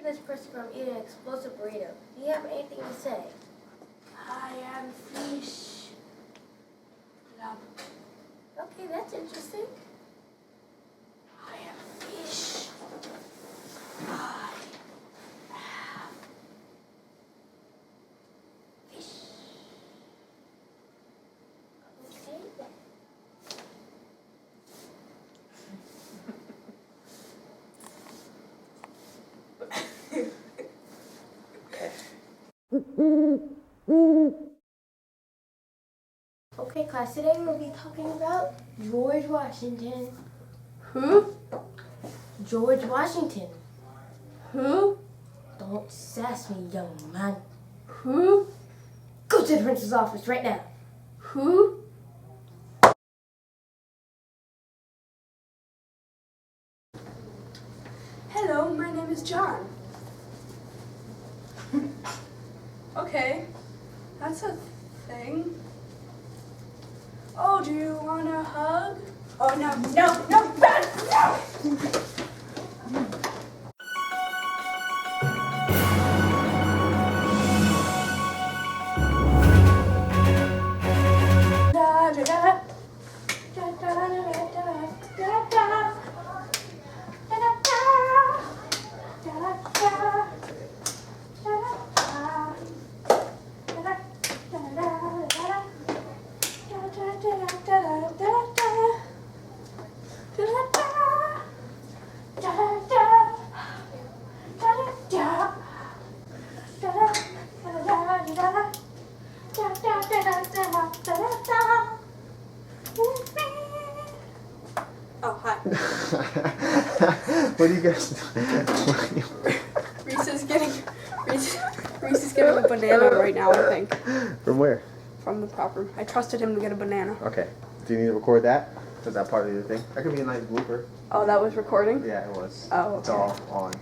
This person from eating an explosive burrito. Do you have anything to say? I am fish. Love. Okay, that's interesting. I am fish. I am fish. Okay then. Okay, class, today we'll be talking about George Washington. Who? George Washington. Who? Don't sass me, young man. Who? Go to the principal's office right now. Who? Hello, my name is John. Okay, that's a thing. Oh, do you want a hug? Oh, no, no, no, no! Da, da, da. Da, da, da, da, da, da, da. Da, da, da. Da, da, da. Oh, hi. What do you guys do? Reese is getting a banana right now, I think. From where? From the prop room. I trusted him to get a banana. Okay. Do you need to record that? Is that part of your thing? That could be a nice blooper. Oh, that was recording? Yeah, it was. Oh, It's okay. all on.